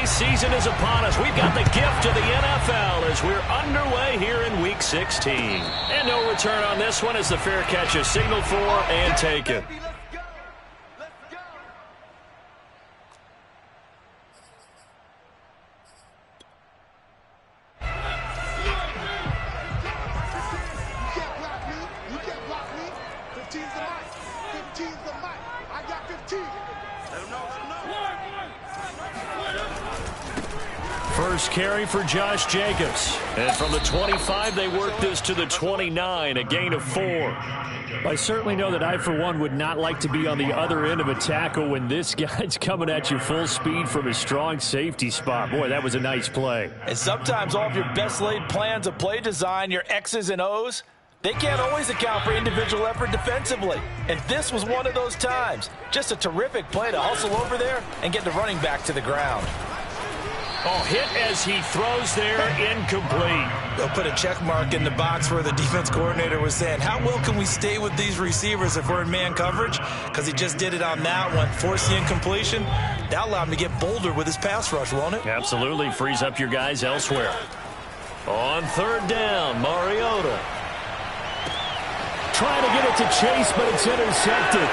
season is upon us. We've got the gift of the NFL as we're underway here in Week 16. And no return on this one as the fair catch is signaled for and taken. First carry for Josh Jacobs. And from the 25, they work this to the 29, a gain of 4. I certainly know that I, for one, would not like to be on the other end of a tackle when this guy's coming at you full speed from a strong safety spot. Boy, that was a nice play. And sometimes all of your best laid plans of play design, your X's and O's, they can't always account for individual effort defensively. And this was one of those times. Just a terrific play to hustle over there and get the running back to the ground. Oh, hit as he throws there, incomplete. They'll put a check mark in the box where the defense coordinator was saying, how well can we stay with these receivers if we're in man coverage? Because he just did it on that one, forced the incompletion. That allowed him to get bolder with his pass rush, won't it? Absolutely, frees up your guys elsewhere. On third down, Mariota. Trying to get it to Chase, but it's intercepted.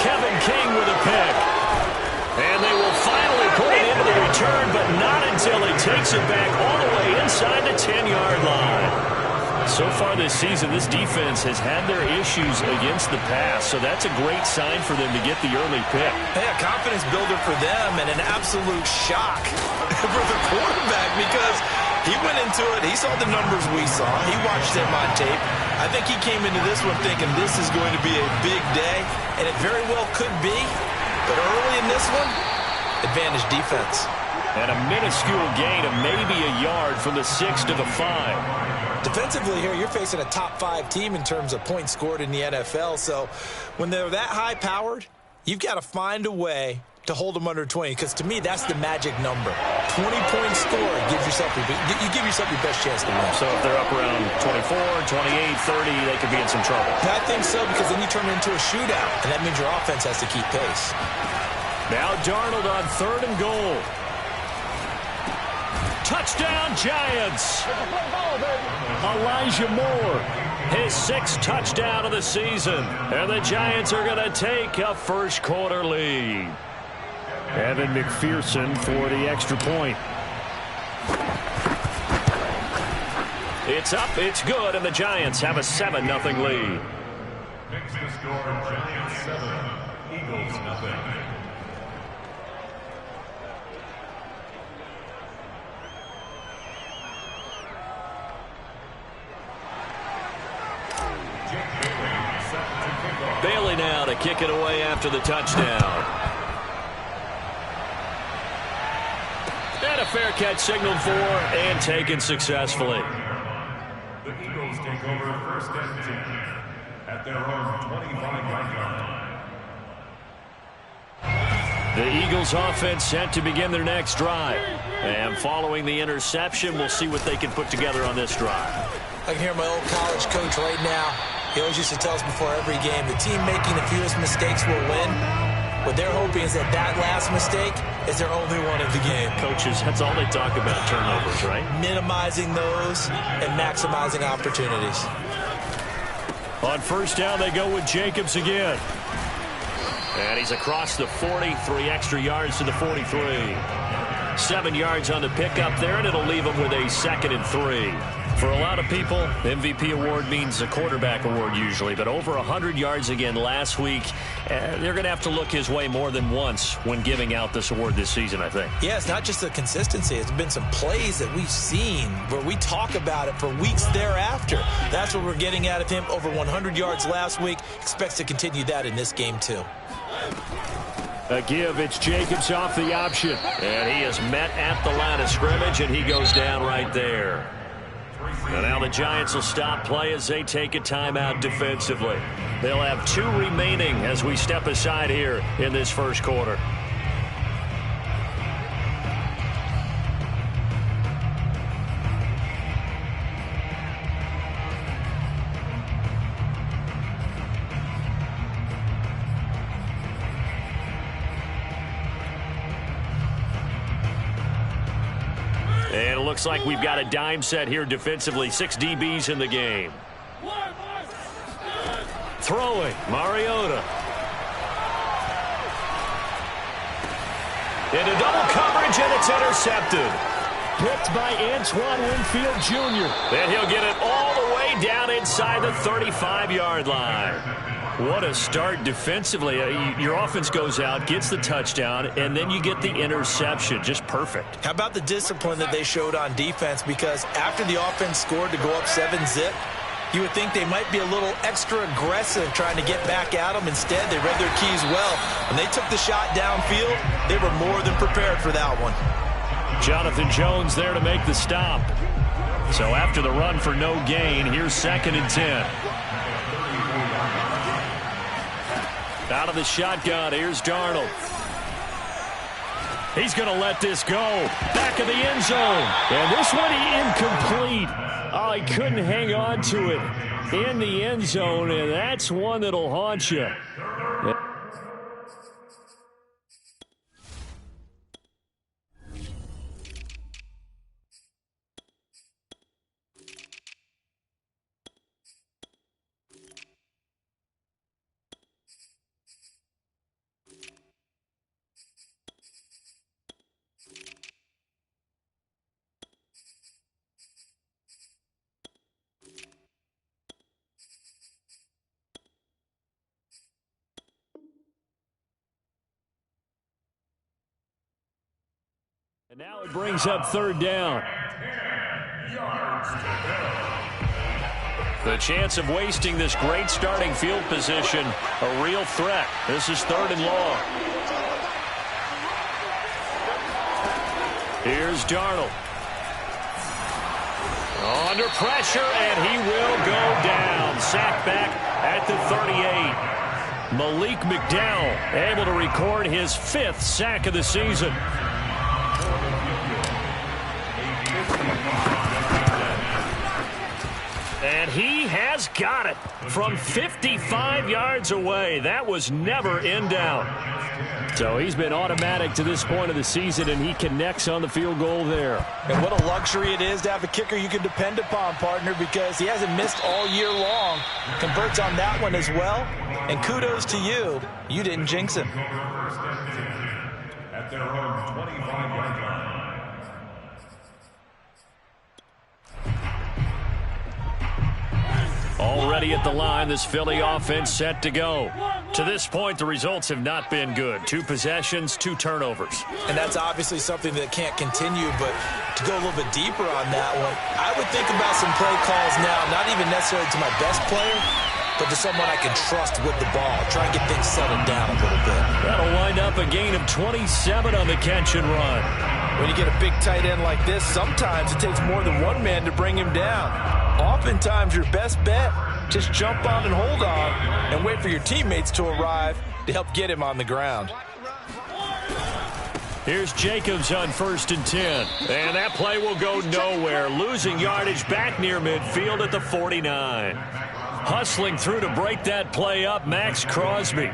Kevin King with a pick. And they will finally put it into the return, but not until he takes it back all the way inside the 10-yard line. So far this season, this defense has had their issues against the pass, so that's a great sign for them to get the early pick. Hey, a confidence builder for them and an absolute shock for the quarterback because he went into it. He saw the numbers we saw. He watched them on tape. I think he came into this one thinking this is going to be a big day, and it very well could be. But early in this one, advantage defense. And a minuscule gain of maybe a yard from the 6 to the 5. Defensively here, you're facing a top-5 team in terms of points scored in the NFL. So when they're that high-powered, you've got to find a way to hold them under 20. Because to me, that's the magic number. 20-point score gives yourself you give yourself your best chance to win. So if they're up around 24, 28, 30, they could be in some trouble. I think so, because then you turn it into a shootout, and that means your offense has to keep pace. Now Darnold on third and goal. Touchdown, Giants! Elijah Moore, his 6th touchdown of the season. And the Giants are going to take a first-quarter lead. Evan McPherson for the extra point. It's up, it's good, and the Giants have a 7-0 lead. Next to score, Giants 7, Eagles 0. Bailey now to kick it away after the touchdown. And a fair catch signaled for and taken successfully. The Eagles take over first and 10 at their own 25-yard line. The Eagles offense set to begin their next drive. And following the interception, we'll see what they can put together on this drive. I can hear my old college coach right now. He always used to tell us before every game, the team making the fewest mistakes will win. What they're hoping is that that last mistake is their only one of the game. Coaches, that's all they talk about, turnovers, right? Minimizing those and maximizing opportunities. On first down, they go with Jacobs again. And he's across the 40, 3 extra yards to the 43. 7 yards on the pickup there, and it'll leave him with a 2nd and 3. For a lot of people, MVP award means a quarterback award usually, but over 100 yards again last week. They're going to have to look his way more than once when giving out this award this season, I think. Yeah, it's not just the consistency. It's been some plays that we've seen where we talk about it for weeks thereafter. That's what we're getting out of him. Over 100 yards last week. Expects to continue that in this game, too. A give, it's Jacobs off the option. And he is met at the line of scrimmage, and he goes down right there. And now the Giants will stop play as they take a timeout defensively. They'll have 2 remaining as we step aside here in this first quarter. looks like we've got a dime set here defensively. 6 DBs in the game. Throwing, Mariota. Into double coverage, and it's intercepted. Picked by Antoine Winfield Jr. And he'll get it all the way down inside the 35-yard line. What a start defensively. Your offense goes out, gets the touchdown, and then you get the interception. Just perfect. How about the discipline that they showed on defense? Because after the offense scored to go up 7-zip, you would think they might be a little extra aggressive trying to get back at them. Instead, they read their keys well. When they took the shot downfield, they were more than prepared for that one. Jonathan Jones there to make the stop. So after the run for no gain, here's 2nd and 10. Out of the shotgun, here's Darnold. He's going to let this go. Back of the end zone. And this one incomplete. Oh, he couldn't hang on to it in the end zone, and that's one that'll haunt you. And now it brings up 3rd down. The chance of wasting this great starting field position, a real threat. This is 3rd and long. Here's Darnold. Under pressure, and he will go down. Sacked back at the 38. Malik McDowell able to record his 5th sack of the season. And he has got it from 55 yards away. That was never in doubt. So he's been automatic to this point of the season, and he connects on the field goal there. And what a luxury it is to have a kicker you can depend upon, partner, because he hasn't missed all year long. Converts on that one as well. And kudos to you. You didn't jinx him. At their own 25-yard line. Already at the line, this Philly offense set to go. To this point, the results have not been good. 2 possessions, 2 turnovers. And that's obviously something that can't continue, but to go a little bit deeper on that one, I would think about some play calls now, not even necessarily to my best player, but to someone I can trust with the ball. Try and get things settled down a little bit. That'll wind up a gain of 27 on the catch and run. When you get a big tight end like this, sometimes it takes more than one man to bring him down. Oftentimes, your best bet, just jump on and hold on and wait for your teammates to arrive to help get him on the ground. Here's Jacobs on 1st and 10. And that play will go nowhere. Losing yardage back near midfield at the 49. Hustling through to break that play up, Max Crosby.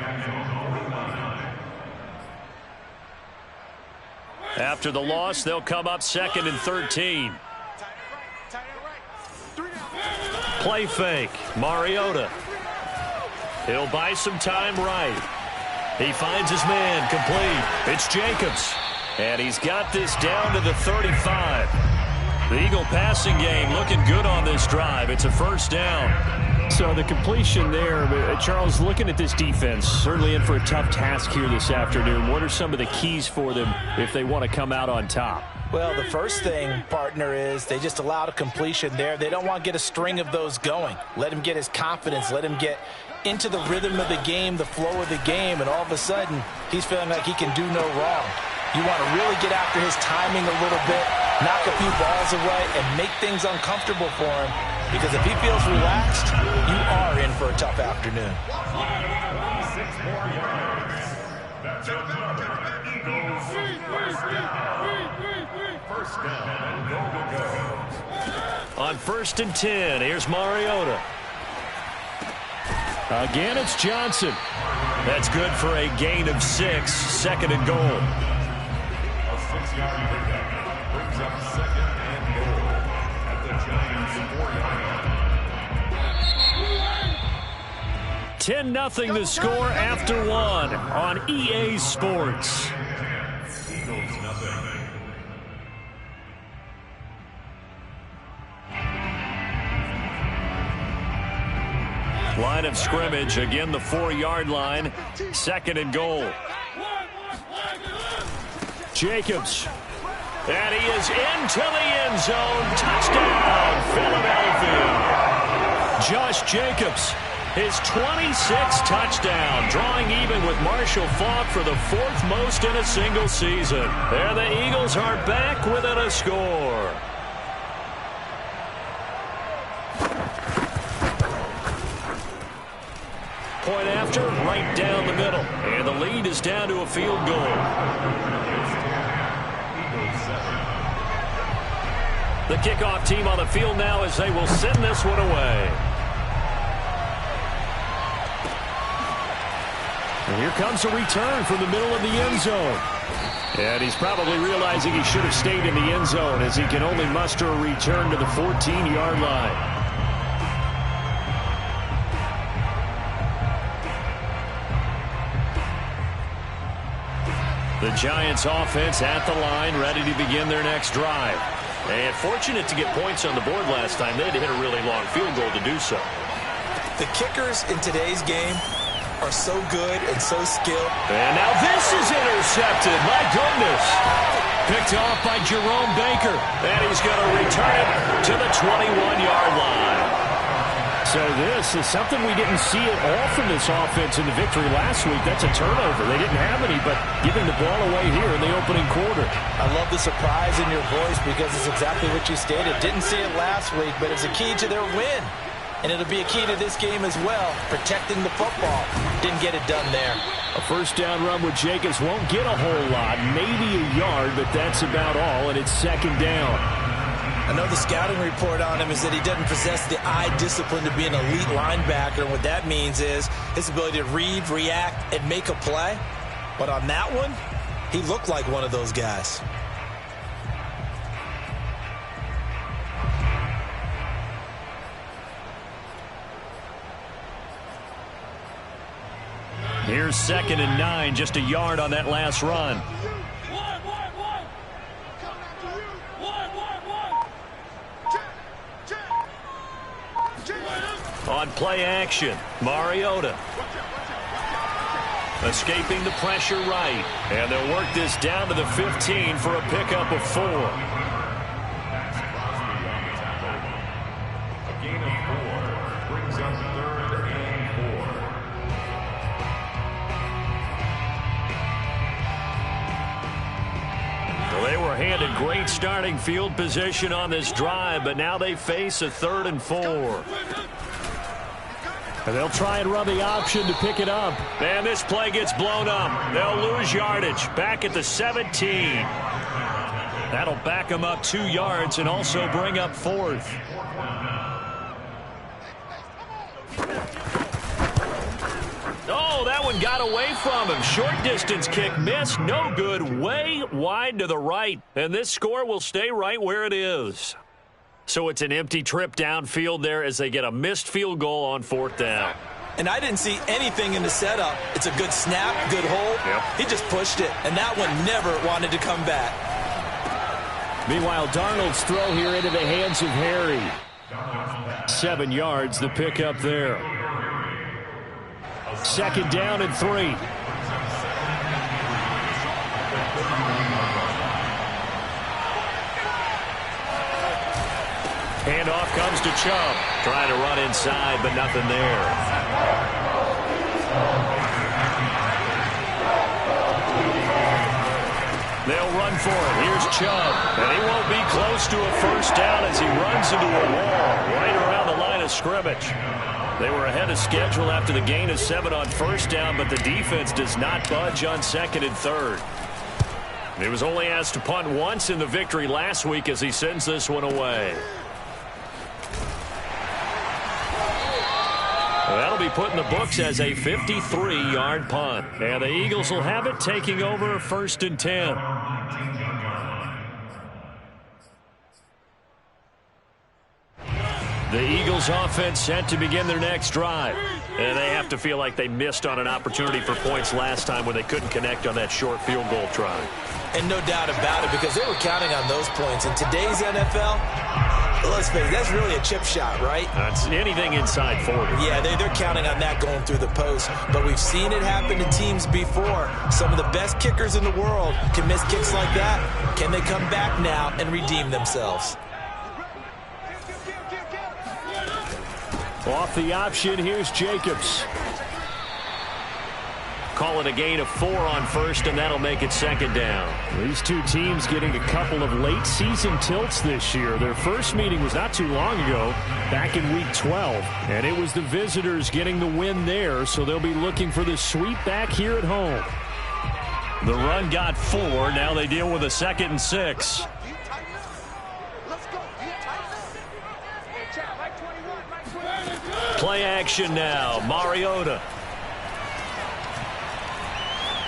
After the loss, they'll come up 2nd and 13. Play fake. Mariota. He'll buy some time right. He finds his man complete. It's Jacobs. And he's got this down to the 35. The Eagle passing game looking good on this drive. It's a 1st down. So the completion there, Charles, looking at this defense, certainly in for a tough task here this afternoon. What are some of the keys for them if they want to come out on top? Well, the first thing, partner, is they just allowed a completion there. They don't want to get a string of those going. Let him get his confidence. Let him get into the rhythm of the game, the flow of the game, and all of a sudden, he's feeling like he can do no wrong. You want to really get after his timing a little bit, knock a few balls away, and make things uncomfortable for him. Because if he feels relaxed, you are in for a tough afternoon. 6 more yards. That's another Eagles first down and goal to go. On 1st and 10, here's Mariota. Again, it's Johnson. That's good for a gain of 6, 2nd and goal. A 6-yard pickup brings up 2nd and goal. 10-0 the score after one on EA Sports. Eagles nothing. Line of scrimmage, again the 4-yard line, 2nd and goal. Jacobs. And he is into the end zone. Touchdown, Philadelphia. Josh Jacobs, his 26th touchdown, drawing even with Marshall Faulk for the 4th most in a single season. And the Eagles are back within a score. Point after, right down the middle. And the lead is down to a field goal. The kickoff team on the field now as they will send this one away. And here comes a return from the middle of the end zone. And he's probably realizing he should have stayed in the end zone as he can only muster a return to the 14-yard line. The Giants offense at the line, ready to begin their next drive. And fortunate to get points on the board last time. They had to hit a really long field goal to do so. The kickers in today's game are so good and so skilled. And now this is intercepted. My goodness. Picked off by Jerome Baker. And he's going to return it to the 21-yard line. So this is something we didn't see at all from this offense in the victory last week. That's a turnover. They didn't have any, but giving the ball away here in the opening quarter. I love the surprise in your voice because it's exactly what you stated. Didn't see it last week, but it's a key to their win. And it'll be a key to this game as well, protecting the football. Didn't get it done there. A first down run with Jacobs won't get a whole lot, maybe a yard, but that's about all, and it's 2nd down. I know the scouting report on him is that he doesn't possess the eye discipline to be an elite linebacker. And what that means is his ability to read, react, and make a play. But on that one, he looked like one of those guys. Here's 2nd and 9, just a yard on that last run. On play action, Mariota. Escaping the pressure right. And they'll work this down to the 15 for a pickup of 4. A gain of 4 brings up 3rd and 4. Well, they were handed great starting field position on this drive, but now they face a 3rd and 4. And they'll try and run the option to pick it up. And this play gets blown up. They'll lose yardage. Back at the 17. That'll back them up 2 yards and also bring up 4th. Oh, that one got away from him. Short distance kick missed. No good. Way wide to the right. And this score will stay right where it is. So it's an empty trip downfield there as they get a missed field goal on 4th down. And I didn't see anything in the setup. It's a good snap, good hold. Yep. He just pushed it, and that one never wanted to come back. Meanwhile, Darnold's throw here into the hands of Harry. 7 yards, the pickup there. 2nd down and 3. Handoff comes to Chubb. Trying to run inside, but nothing there. They'll run for it. Here's Chubb. And he won't be close to a first down as he runs into a wall right around the line of scrimmage. They were ahead of schedule after the gain of 7 on first down, but the defense does not budge on 2nd and 3rd. He was only asked to punt once in the victory last week as he sends this one away. That'll be put in the books as a 53-yard punt. And the Eagles will have it, taking over 1st and 10. The Eagles offense set to begin their next drive. And they have to feel like they missed on an opportunity for points last time when they couldn't connect on that short field goal try. And no doubt about it, because they were counting on those points. In today's NFL, let's face it, that's really a chip shot, right? That's anything inside 40. Yeah, they're counting on that going through the post. But we've seen it happen to teams before. Some of the best kickers in the world can miss kicks like that. Can they come back now and redeem themselves? Off the option, here's Jacobs. Call it a gain of 4 on first, and that'll make it second down. These two teams getting a couple of late season tilts this year. Their first meeting was not too long ago, back in week 12. And it was the visitors getting the win there, so they'll be looking for the sweep back here at home. The run got 4. Now they deal with a 2nd and 6. Play action now. Mariota.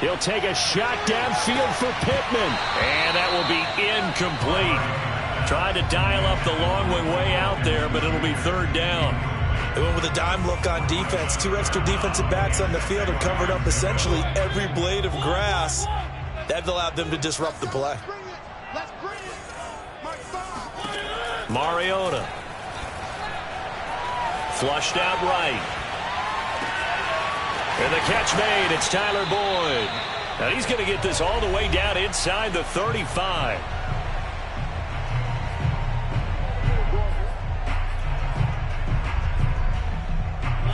He'll take a shot downfield for Pittman. And that will be incomplete. Tried to dial up the long way out there, but it'll be 3rd down. They went with a dime look on defense. 2 extra defensive backs on the field and covered up essentially every blade of grass. That allowed them to disrupt the play. Mariota. Flushed out right. And the catch made. It's Tyler Boyd. Now he's going to get this all the way down inside the 35.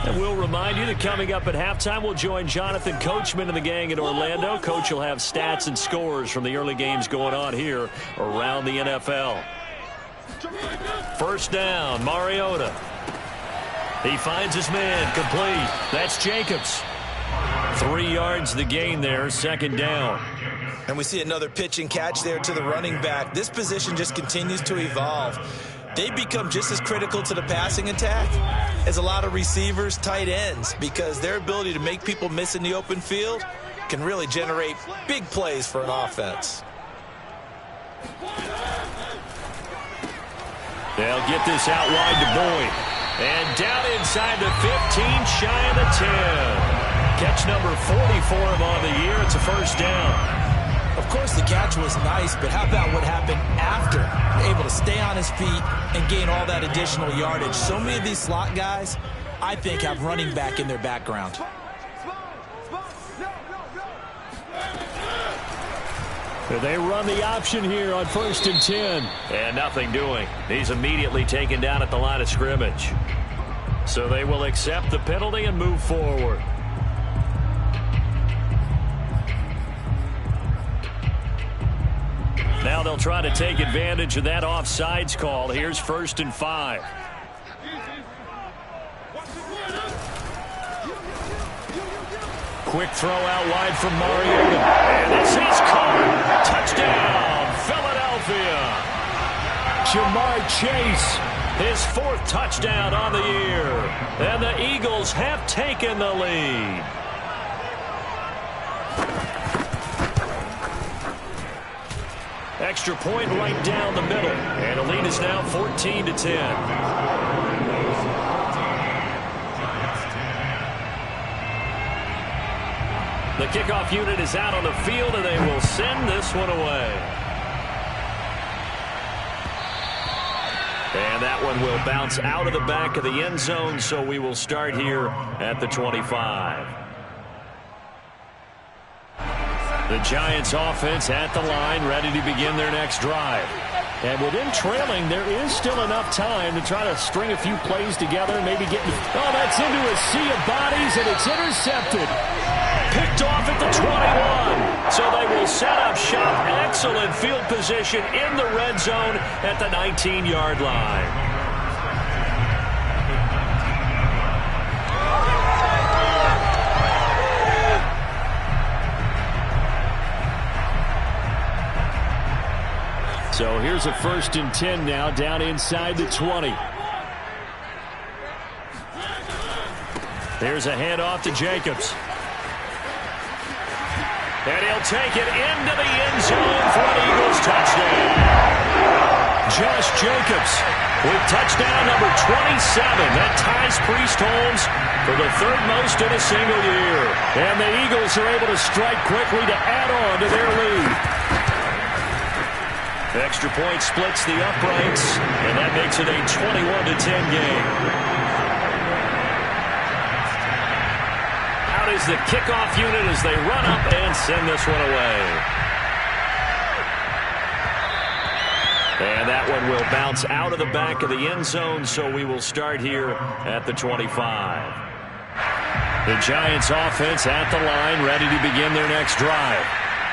And we'll remind you that coming up at halftime, we'll join Jonathan Coachman and the gang in Orlando. Coach will have stats and scores from the early games going on here around the NFL. First down, Mariota. He finds his man, complete. That's Jacobs. 3 yards the gain there, 2nd down. And we see another pitch and catch there to the running back. This position just continues to evolve. They become just as critical to the passing attack as a lot of receivers, tight ends, because their ability to make people miss in the open field can really generate big plays for an offense. They'll get this out wide to Boyd. And down inside the 15, shy of the 10. Catch number 40 for him on the year. It's a first down. Of course, the catch was nice, but how about what happened after? Able to stay on his feet and gain all that additional yardage. So many of these slot guys, I think, have running back in their background. They run the option here on 1st and 10. And nothing doing. He's immediately taken down at the line of scrimmage. So they will accept the penalty and move forward. Now they'll try to take advantage of that offsides call. Here's 1st and 5. Quick throw out wide from Mariota. And this is caught. Touchdown, Philadelphia. Jamar Chase. His 4th touchdown on the year. And the Eagles have taken the lead. Extra point right down the middle. And the lead is now 14-10. The kickoff unit is out on the field, and they will send this one away. And that one will bounce out of the back of the end zone, so we will start here at the 25. The Giants offense at the line, ready to begin their next drive. And with them trailing, there is still enough time to try to string a few plays together, maybe get... Oh, that's into a sea of bodies, and it's intercepted. Picked off at the 21. So they will set up shop. Excellent field position in the red zone at the 19-yard line. So here's a 1st and 10 now, down inside the 20. There's a handoff to Jacobs. And he'll take it into the end zone for an Eagles touchdown. Josh Jacobs with touchdown number 27. That ties Priest Holmes for the third most in a single year. And the Eagles are able to strike quickly to add on to their lead. Extra point splits the uprights, and that makes it a 21-10 game. Out is the kickoff unit as they run up and send this one away. And that one will bounce out of the back of the end zone, so we will start here at the 25. The Giants offense at the line, ready to begin their next drive.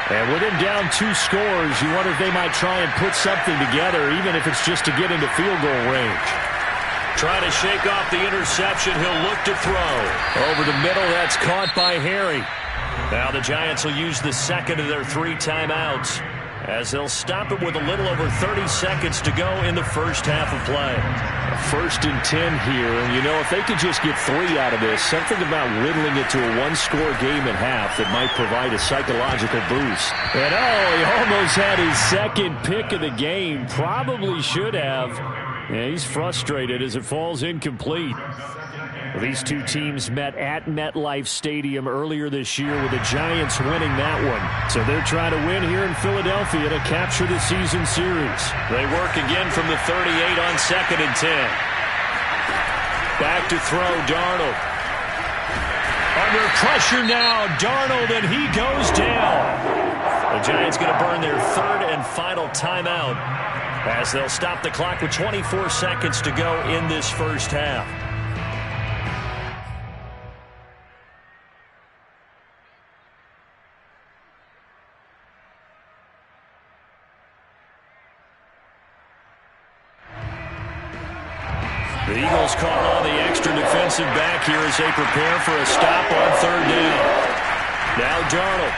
And with him down 2 scores, you wonder if they might try and put something together, even if it's just to get into field goal range. Trying to shake off the interception. He'll look to throw. Over the middle, that's caught by Harry. Now the Giants will use the second of their 3 timeouts, as they'll stop it with a little over 30 seconds to go in the first half of play. 1st and 10 here, and you know, if they could just get 3 out of this, something about whittling it to a 1-score game at half that might provide a psychological boost. And he almost had his second pick of the game. Probably should have. Yeah, he's frustrated as it falls incomplete. These two teams met at MetLife Stadium earlier this year, with the Giants winning that one. So they're trying to win here in Philadelphia to capture the season series. They work again from the 38 on 2nd and 10. Back to throw, Darnold. Under pressure now, Darnold, and he goes down. The Giants going to burn their 3rd and final timeout, as they'll stop the clock with 24 seconds to go in this first half. The Eagles call on the extra defensive back here as they prepare for a stop on 3rd down. Now Darnold.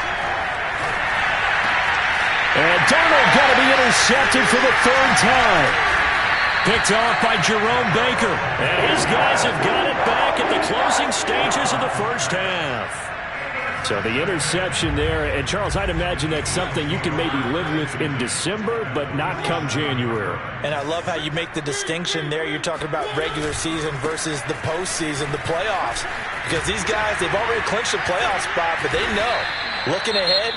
And Darnold got to be intercepted for the 3rd time. Picked off by Jerome Baker. And his guys have got it back at the closing stages of the first half. So the interception there, and Charles, I'd imagine that's something you can maybe live with in December, but not come January. And I love how you make the distinction there. You're talking about regular season versus the postseason, the playoffs. Because these guys, they've already clinched a playoff spot, but they know, looking ahead,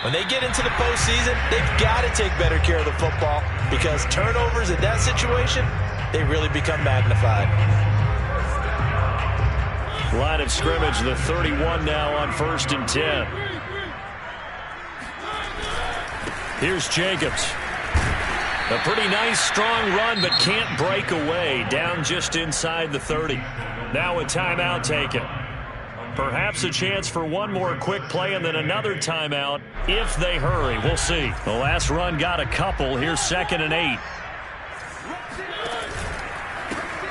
when they get into the postseason, they've got to take better care of the football, because turnovers in that situation, they really become magnified. Line of scrimmage, the 31 now on 1st and 10. Here's Jacobs. A pretty nice, strong run, but can't break away. Down just inside the 30. Now a timeout taken. Perhaps a chance for one more quick play and then another timeout if they hurry. We'll see. The last run got a couple. Here's 2nd and 8.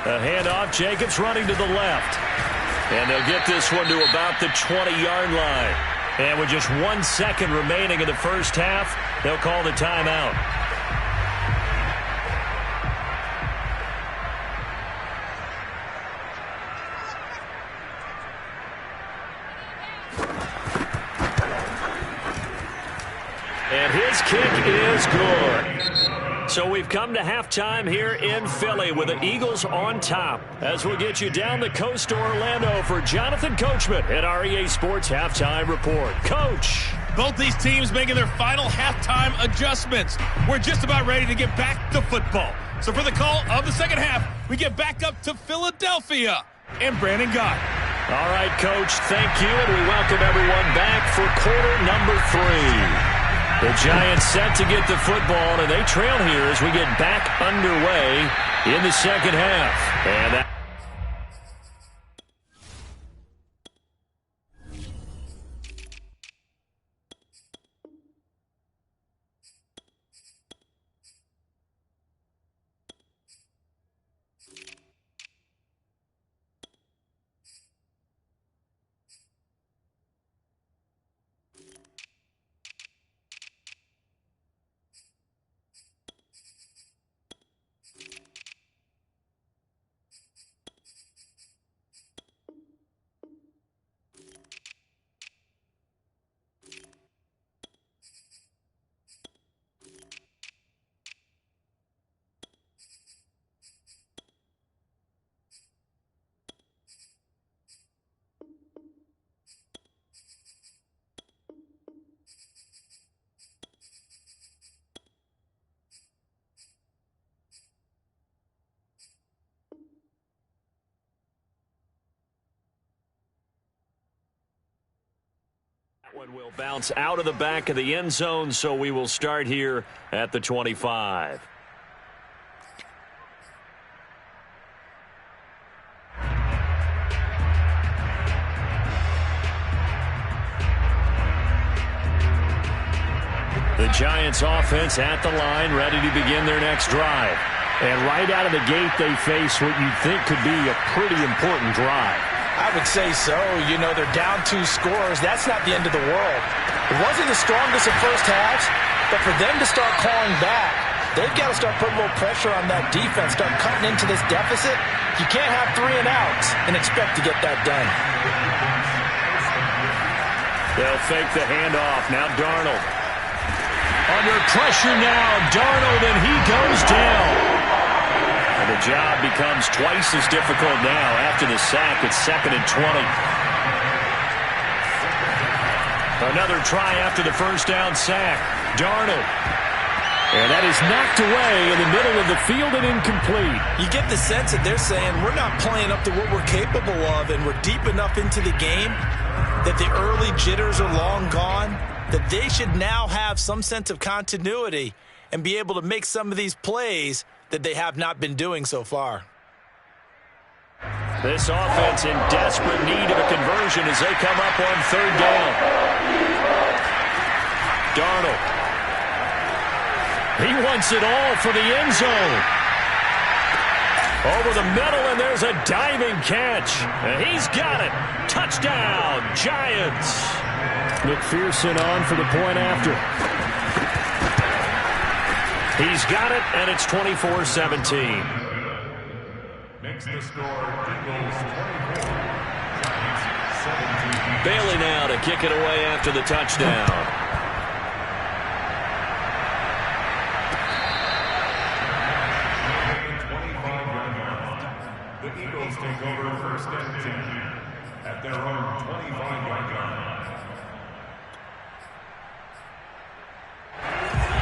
A handoff. Jacobs running to the left. And they'll get this one to about the 20-yard line. And with just 1 second remaining in the first half, they'll call the timeout. And his kick is good. So we've come to halftime here in Philly with the Eagles on top, as we'll get you down the coast to Orlando for Jonathan Coachman at our EA Sports Halftime Report. Coach. Both these teams making their final halftime adjustments. We're just about ready to get back to football. So for the call of the second half, we get back up to Philadelphia and Brandon Gott. All right, Coach, thank you, and we welcome everyone back for quarter number 3. The Giants set to get the football, and they trail here as we get back underway in the second half. And that One will bounce out of the back of the end zone, so we will start here at the 25. The Giants offense at the line, ready to begin their next drive. And right out of the gate, they face what you'd think could be a pretty important drive. I would say so. You know, they're down 2 scores. That's not the end of the world. It wasn't the strongest of first halves, but for them to start clawing back, they've got to start putting a little pressure on that defense, start cutting into this deficit. You can't have 3 and outs and expect to get that done. They'll fake the handoff. Now Darnold. Under pressure now, Darnold, and he goes down. And the job becomes twice as difficult now after the sack. It's 2nd and 20. Another try after the first down sack. Darnold. And that is knocked away in the middle of the field and incomplete. You get the sense that they're saying we're not playing up to what we're capable of, and we're deep enough into the game that the early jitters are long gone, that they should now have some sense of continuity and be able to make some of these plays that they have not been doing so far. This offense in desperate need of a conversion as they come up on 3rd down. Darnold. He wants it all for the end zone. Over the middle, and there's a diving catch. And he's got it. Touchdown, Giants. McPherson on for the point after. He's got it, and it's 24-17. Makes the score Eagles 24. Giants 17. Bailey now to kick it away after the touchdown. The Eagles take over 1st and 10 at their own 25-yard line.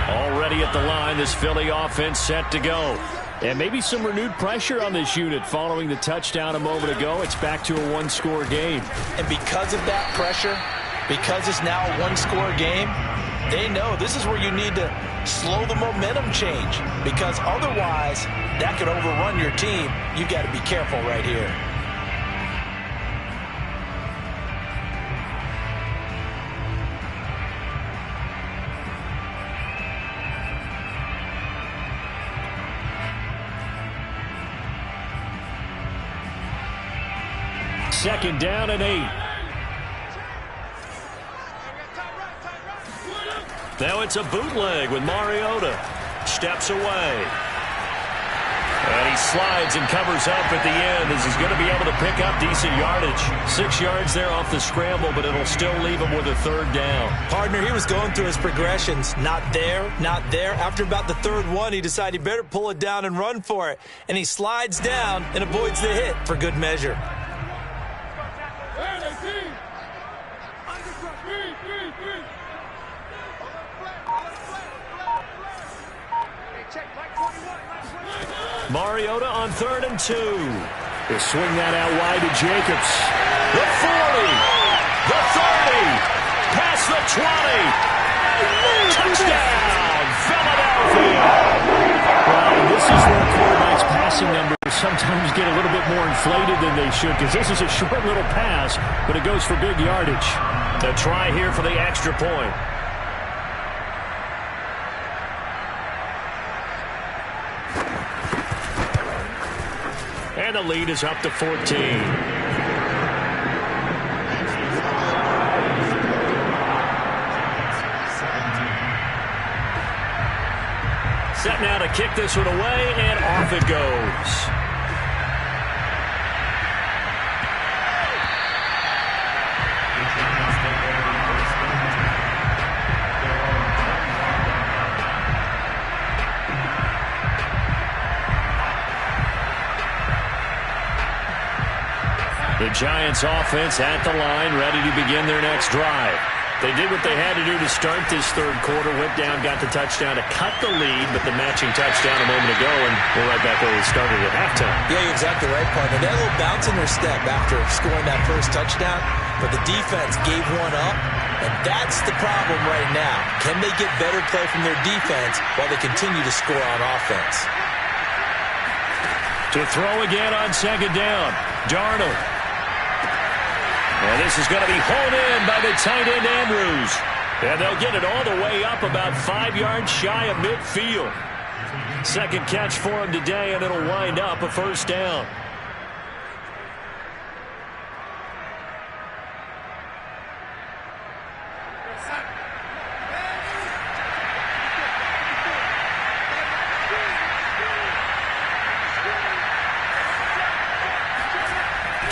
Already at the line, this Philly offense set to go. And maybe some renewed pressure on this unit following the touchdown a moment ago. It's back to a 1-score game. And because of that pressure, because it's now a 1-score game, they know this is where you need to slow the momentum change, because otherwise that could overrun your team. You've got to be careful right here. Second down and 8. Now it's a bootleg with Mariota. Steps away. And he slides and covers up at the end as he's going to be able to pick up decent yardage. 6 yards there off the scramble, but it'll still leave him with a 3rd down. Partner, he was going through his progressions. Not there, not there. After about the 3rd one, he decided he better pull it down and run for it. And he slides down and avoids the hit for good measure. Mariota on 3rd and 2. They swing that out wide to Jacobs. The 40. The 30. Past the 20. Touchdown, Philadelphia. Well, this is where quarterbacks' passing numbers sometimes get a little bit more inflated than they should, because this is a short little pass, but it goes for big yardage. The try here for the extra point. And the lead is up to 14. Set now to kick this one away, and off it goes. The Giants offense at the line, ready to begin their next drive. They did what they had to do to start this 3rd quarter, went down, got the touchdown to cut the lead, but the matching touchdown a moment ago, and we're right back where we started at halftime. Yeah, you're exactly right, partner. They had a little bounce in their step after scoring that first touchdown, but the defense gave one up, And that's the problem right now. Can they get better play from their defense while they continue to score on offense? To throw again on second down, Darnold. And this is going to be hauled in by the tight end Andrews. And they'll get it all the way up about 5 yards shy of midfield. Second catch for him today, and it'll wind up a first down.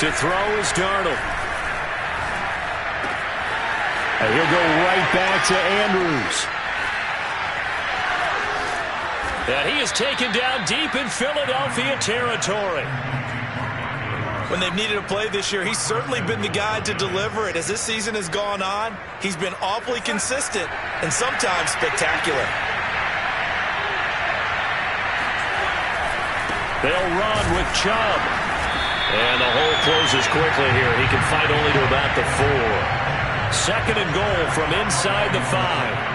To throw is Darnold. And he'll go right back to Andrews. And he is taken down deep in Philadelphia territory. When they've needed a play this year, he's certainly been the guy to deliver it. As this season has gone on, he's been awfully consistent and sometimes spectacular. They'll run with Chubb. And the hole closes quickly here. He can fight only to about the 4. Second and goal from inside the 5.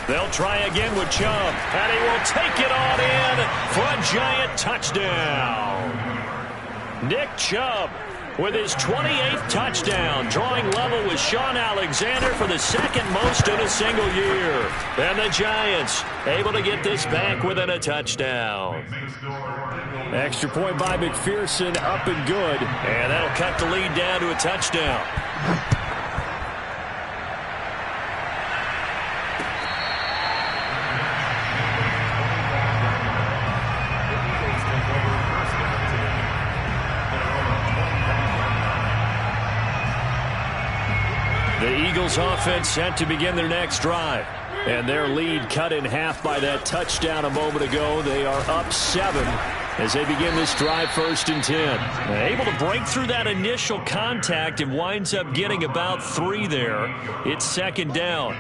They'll try again with Chubb, and he will take it on in for a giant touchdown. Nick Chubb with his 28th touchdown, drawing level with Shaun Alexander for the second most in a single year. And the Giants able to get this back within a touchdown. Extra point by McPherson, up and good. And that'll cut the lead down to a touchdown. The Eagles offense set to begin their next drive. And their lead cut in half by that touchdown a moment ago. They are up 7 as they begin this drive, 1st and 10. Able to break through that initial contact and winds up getting about 3 there. It's second down.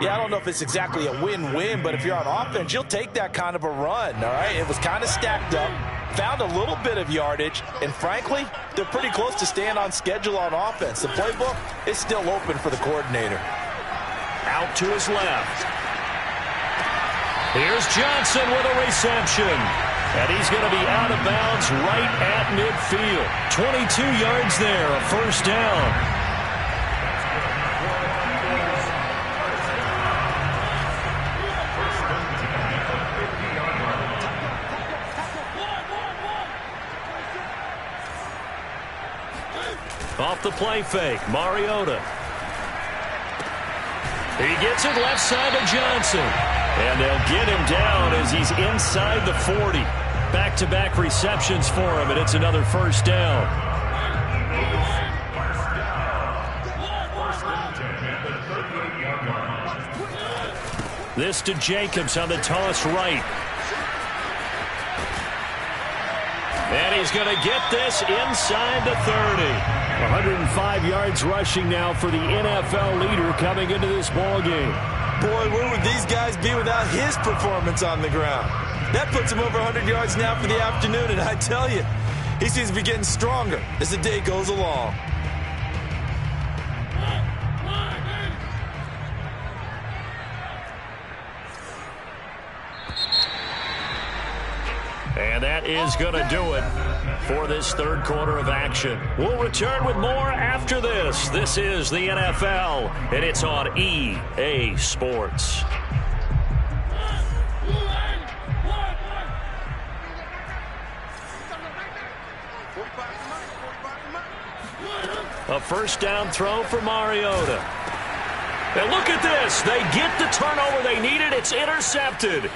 Yeah, I don't know if it's exactly a win-win, but if you're on offense, you'll take that kind of a run, all right? It was kind of stacked up, found a little bit of yardage, and frankly, they're pretty close to staying on schedule on offense. The playbook is still open for the coordinator. Out to his left. Here's Johnson with a reception. And he's going to be out of bounds right at midfield. 22 yards there, a first down. Off the play fake, Mariota. He gets it left side to Johnson. And they'll get him down as he's inside the 40. Back-to-back receptions for him, and it's another first down. This to Jacobs on the toss right. And he's going to get this inside the 30. 105 yards rushing now for the NFL leader coming into this ballgame. Boy, where would these guys be without his performance on the ground? That puts him over 100 yards now for the afternoon, and I tell you, he seems to be getting stronger as the day goes along. And that is going to do it for this third quarter of action. We'll return with more after this. This is the NFL, and it's on EA Sports. A first down throw for Mariota. And look at this. They get the turnover they needed. It's intercepted.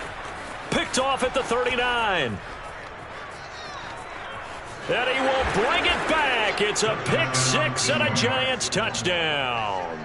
Picked off at the 39. And he will bring it back. It's a pick six and a Giants touchdown.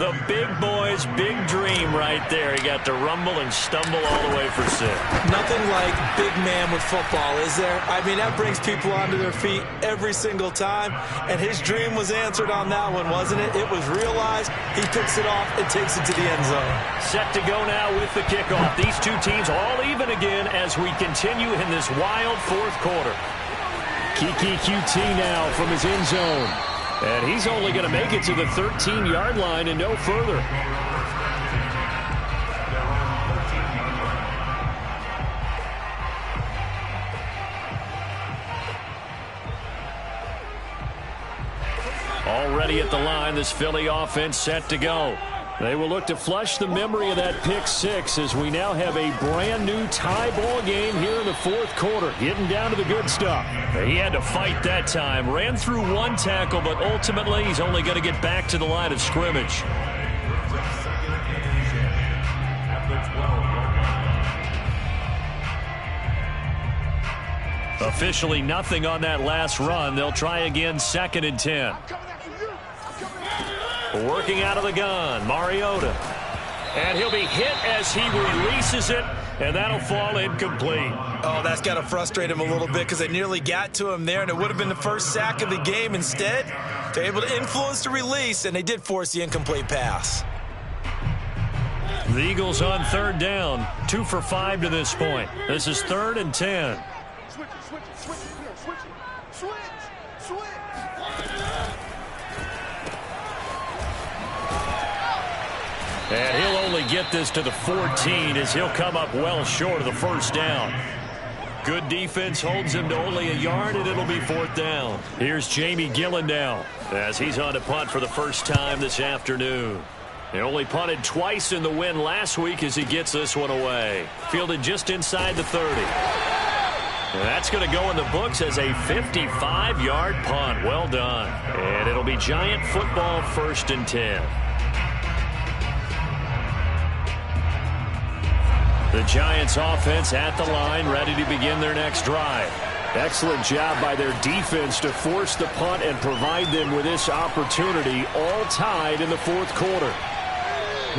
The big boy's big dream right there. He got to rumble and stumble all the way for 6. Nothing like big man with football, is there? I mean, that brings people onto their feet every single time, and his dream was answered on that one, wasn't it? It was realized. He picks it off and takes it to the end zone. Set to go now with the kickoff. These two teams all even again as we continue in this wild fourth quarter. Kiki QT now from his end zone. And he's only going to make it to the 13-yard line and no further. Already at the line, this Philly offense set to go. They will look to flush the memory of that pick 6 as we now have a brand new tie ball game here in the fourth quarter, getting down to the good stuff. He had to fight that time. Ran through one tackle, but ultimately he's only going to get back to the line of scrimmage. Officially nothing on that last run. They'll try again, 2nd and 10. Working out of the gun, Mariota. And he'll be hit as he releases it, and that'll fall incomplete. Oh, that's got to frustrate him a little bit because they nearly got to him there, and it would have been the first sack of the game. Instead, they're able to influence the release, and they did force the incomplete pass. The Eagles on 3rd down, 2 for 5 to this point. This is 3rd and 10. And he'll only get this to the 14 as he'll come up well short of the first down. Good defense holds him to only a yard, and it'll be 4th down. Here's Jamie Gillen now as he's on to punt for the first time this afternoon. He only punted twice in the win last week as he gets this one away. Fielded just inside the 30. And that's going to go in the books as a 55-yard punt. Well done. And it'll be Giant football, 1st and 10. The Giants offense at the line, ready to begin their next drive. Excellent job by their defense to force the punt and provide them with this opportunity, all tied in the fourth quarter.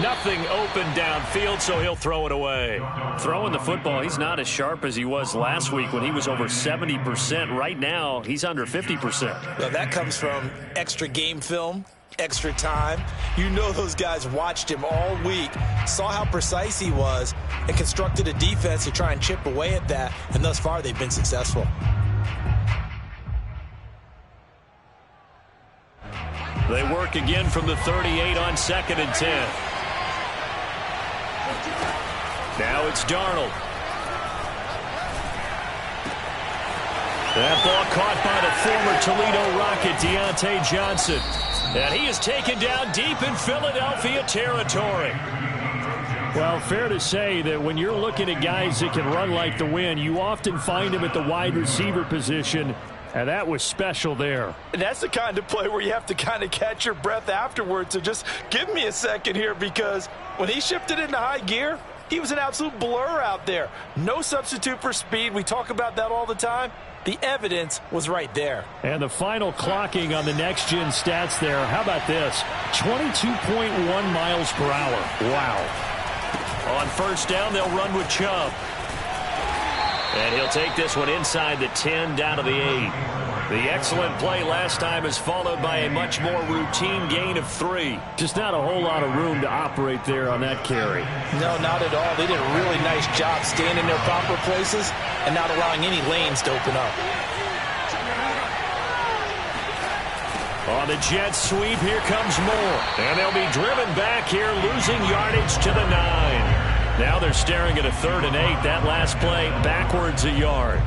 Nothing open downfield, so he'll throw it away. Throwing the football, he's not as sharp as he was last week when he was over 70%. Right now, he's under 50%. Well, that comes from extra game film, extra time. You know those guys watched him all week, saw how precise he was, and constructed a defense to try and chip away at that, and thus far they've been successful. They work again from the 38 on 2nd and 10. Now it's Darnold. That ball caught by the former Toledo Rocket, Deontay Johnson. And he is taken down deep in Philadelphia territory. Well, fair to say that when you're looking at guys that can run like the wind, you often find them at the wide receiver position, and that was special there. And that's the kind of play where you have to kind of catch your breath afterwards. So just give me a second here, because when he shifted into high gear, he was an absolute blur out there. No substitute for speed. We talk about that all the time. The evidence was right there. And the final clocking on the next-gen stats there, how about this? 22.1 miles per hour. Wow. On 1st down, they'll run with Chubb. And he'll take this one inside the 10, down to the 8. The excellent play last time is followed by a much more routine gain of 3. Just not a whole lot of room to operate there on that carry. No, not at all. They did a really nice job staying in their proper places and not allowing any lanes to open up. On the jet sweep, here comes more. And they'll be driven back here, losing yardage to the 9. Now they're staring at a 3rd and 8. That last play, backwards a yard.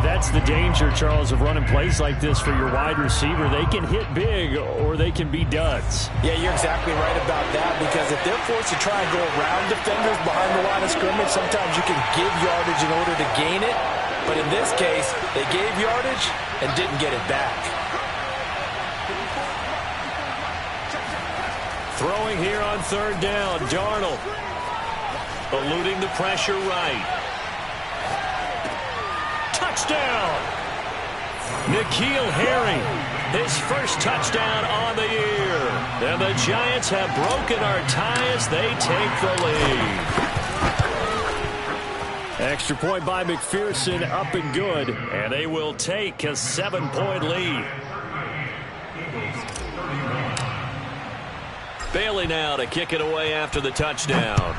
That's the danger, Charles, of running plays like this for your wide receiver. They can hit big or they can be duds. Yeah, you're exactly right about that, because if they're forced to try and go around defenders behind the line of scrimmage, sometimes you can give yardage in order to gain it. But in this case, they gave yardage and didn't get it back. Throwing here on 3rd down, Darnold. Eluding the pressure right. Touchdown! N'Keal Harry, his first touchdown on the year. And the Giants have broken our tie as they take the lead. Extra point by McPherson, up and good. And they will take a 7-point lead. Bailey now to kick it away after the touchdown.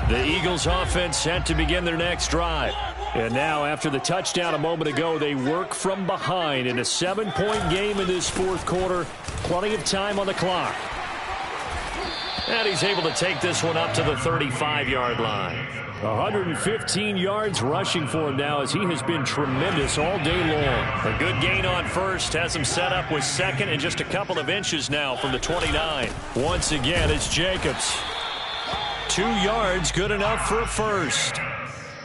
The Eagles offense set to begin their next drive. And now, after the touchdown a moment ago, they work from behind in a 7-point game in this fourth quarter. Plenty of time on the clock. And he's able to take this one up to the 35-yard line. 115 yards rushing for him now as he has been tremendous all day long. A good gain on first has him set up with second and just a couple of inches now from the 29. Once again, it's Jacobs. 2 yards, good enough for a first.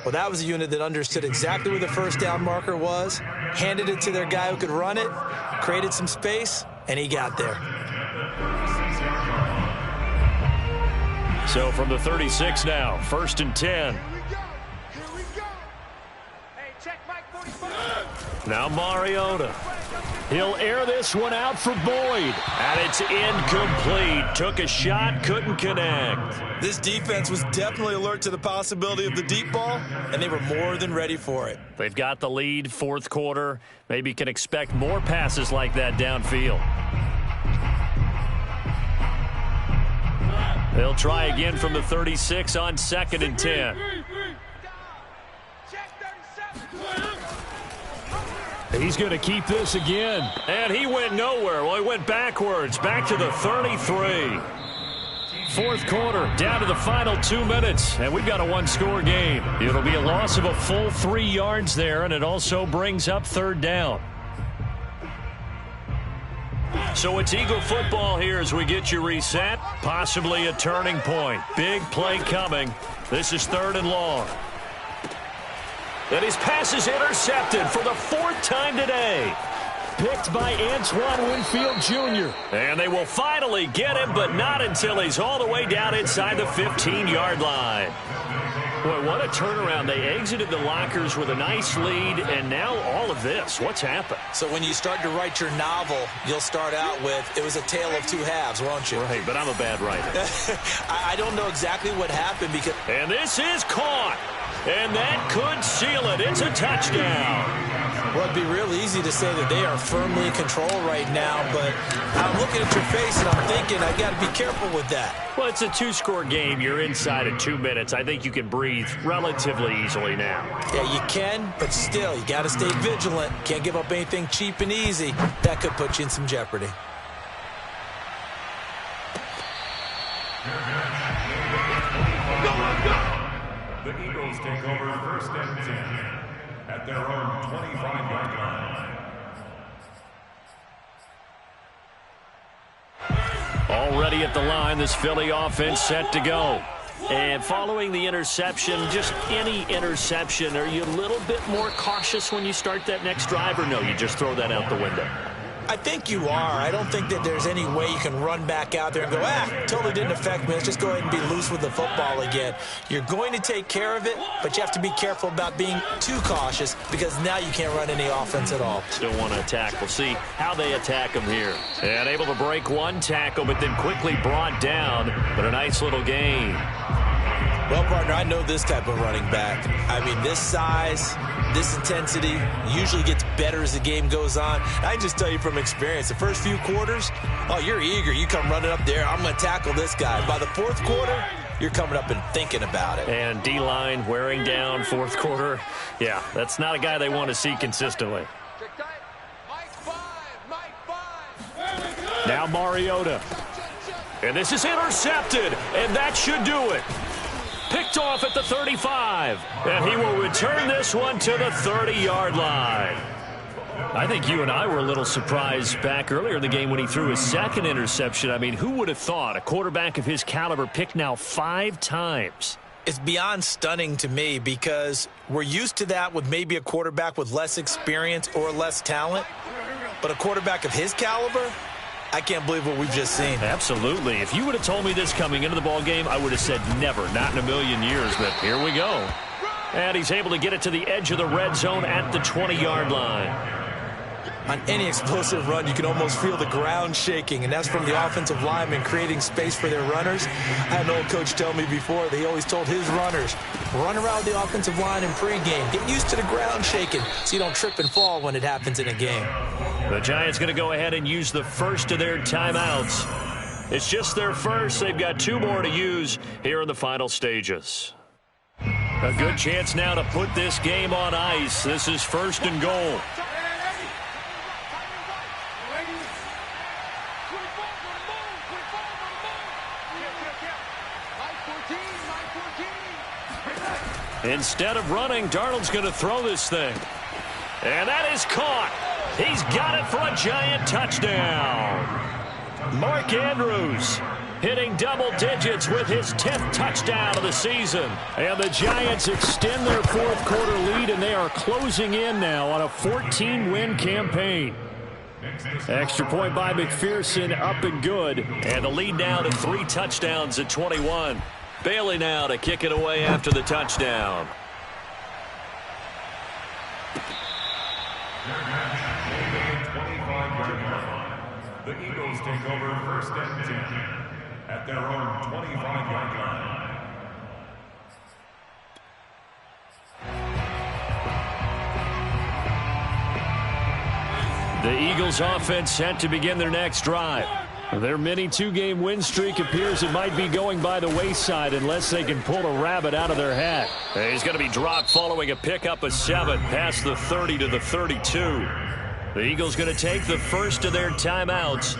Well, that was a unit that understood exactly where the first down marker was, handed it to their guy who could run it, created some space, and he got there. So from the 36 now, 1st and 10. Now Mariota. He'll air this one out for Boyd. And it's incomplete. Took a shot, couldn't connect. This defense was definitely alert to the possibility of the deep ball, and they were more than ready for it. They've got the lead, fourth quarter. Maybe can expect more passes like that downfield. They'll try again from the 36 on 2nd and 10. He's going to keep this again. And he went nowhere. Well, he went backwards, back to the 33. Fourth quarter, down to the final 2 minutes, and we've got a one-score game. It'll be a loss of a full 3 yards there, and it also brings up 3rd down. So it's Eagle football here as we get you reset. Possibly a turning point. Big play coming. This is 3rd and long. And his pass is intercepted for the 4th time today. Picked by Antoine Winfield Jr. And they will finally get him, but not until he's all the way down inside the 15-yard line. Boy, what a turnaround. They exited the lockers with a nice lead, and now all of this. What's happened? So when you start to write your novel, you'll start out with, it was a tale of two halves, won't you? Right, but I'm a bad writer. I don't know exactly what happened because... And this is caught. And that could seal it. It's a touchdown. Well, it'd be real easy to say that they are firmly in control right now, but I'm looking at your face and I'm thinking I got to be careful with that. Well, it's a 2-score game. You're inside of 2 minutes. I think you can breathe relatively easily now. Yeah, you can, but still, you got to stay vigilant. Can't give up anything cheap and easy. That could put you in some jeopardy. The Eagles take over 1st and 10 at their own 25-yard line. Already at the line, this Philly offense set to go. And following the interception, just any interception, are you a little bit more cautious when you start that next drive, or no, you just throw that out the window? I think you are. I don't think that there's any way you can run back out there and go, totally didn't affect me. Let's just go ahead and be loose with the football again. You're going to take care of it, but you have to be careful about being too cautious because now you can't run any offense at all. Still want to attack. We'll see how they attack him here. And able to break one tackle, but then quickly brought down. But a nice little gain. Well, partner, I know this type of running back. I mean, this size, this intensity usually gets better as the game goes on. I can just tell you from experience, the first few quarters, you're eager. You come running up there, I'm going to tackle this guy. By the 4th quarter, you're coming up and thinking about it. And D-line wearing down 4th quarter. Yeah, that's not a guy they want to see consistently. Now Mariota. And this is intercepted, and that should do it. Picked off at the 35, and he will return this one to the 30-yard line. I think you and I were a little surprised back earlier in the game when he threw his 2nd interception. I mean, who would have thought a quarterback of his caliber picked now 5 times? It's beyond stunning to me because we're used to that with maybe a quarterback with less experience or less talent. But a quarterback of his caliber, I can't believe what we've just seen. Absolutely. If you would have told me this coming into the ball game, I would have said never, not in a million years. But here we go. And he's able to get it to the edge of the red zone at the 20-yard line. On any explosive run, you can almost feel the ground shaking, and that's from the offensive linemen creating space for their runners. I had an old coach tell me before, they always told his runners, run around the offensive line in pregame. Get used to the ground shaking so you don't trip and fall when it happens in a game. The Giants going to go ahead and use the first of their timeouts. It's just their first. They've got 2 more to use here in the final stages. A good chance now to put this game on ice. This is 1st and goal. Instead of running, Darnold's going to throw this thing. And that is caught. He's got it for a Giant touchdown. Mark Andrews hitting double digits with his 10th touchdown of the season. And the Giants extend their 4th quarter lead, and they are closing in now on a 14-win campaign. Extra point by McPherson, up and good. And the lead now to 3 touchdowns at 21. Bailey now to kick it away after the touchdown. The Eagles take over 1st and 10 at their own 25-yard line. The Eagles offense set to begin their next drive. Their mini 2-game win streak appears it might be going by the wayside unless they can pull a rabbit out of their hat. He's going to be dropped following a pickup of 7 past the 30 to the 32. The Eagles going to take the first of their timeouts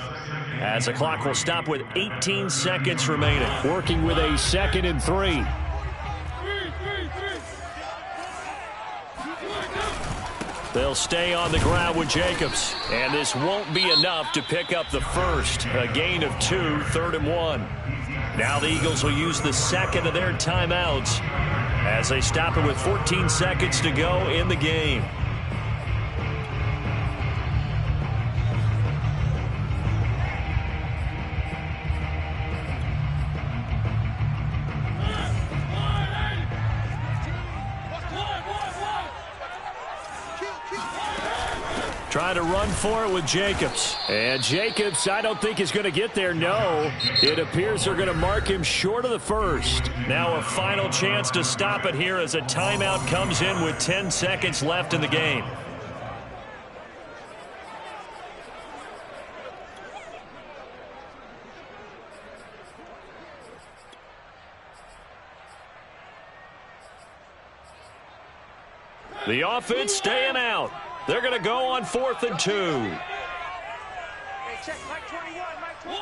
as the clock will stop with 18 seconds remaining. Working with a 2nd and 3. They'll stay on the ground with Jacobs. And this won't be enough to pick up the first. A gain of 2, 3rd and 1. Now the Eagles will use the 2nd of their timeouts as they stop it with 14 seconds to go in the game. Trying to run for it with Jacobs. And Jacobs, I don't think is going to get there. No. It appears they're going to mark him short of the first. Now a final chance to stop it here as a timeout comes in with 10 seconds left in the game. The offense staying out. They're going to go on 4th and 2. Hey, check Mike 21, Mike 21.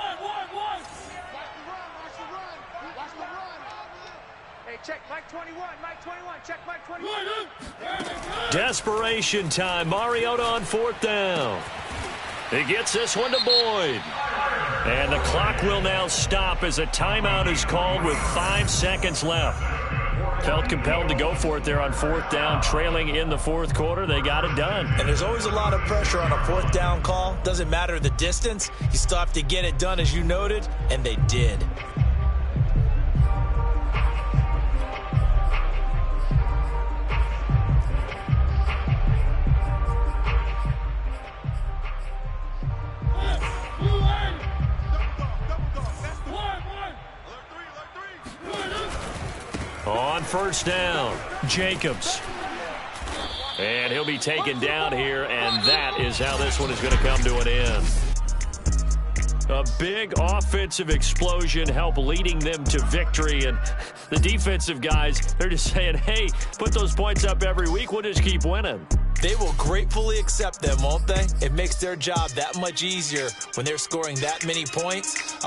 Watch the run. Hey, check Mike 21, Mike 21. Check Mike 21. Desperation time. Mariota on 4th down. He gets this one to Boyd. And the clock will now stop as a timeout is called with 5 seconds left. Felt compelled to go for it there on 4th down, trailing in the 4th quarter. They got it done. And there's always a lot of pressure on a 4th down call. Doesn't matter the distance. You still have to get it done, as you noted, and they did. On 1st down, Jacobs. And he'll be taken down here, and that is how this one is going to come to an end. A big offensive explosion helped leading them to victory, and the defensive guys, they're just saying, hey, put those points up every week, we'll just keep winning. They will gratefully accept them, won't they? It makes their job that much easier when they're scoring that many points.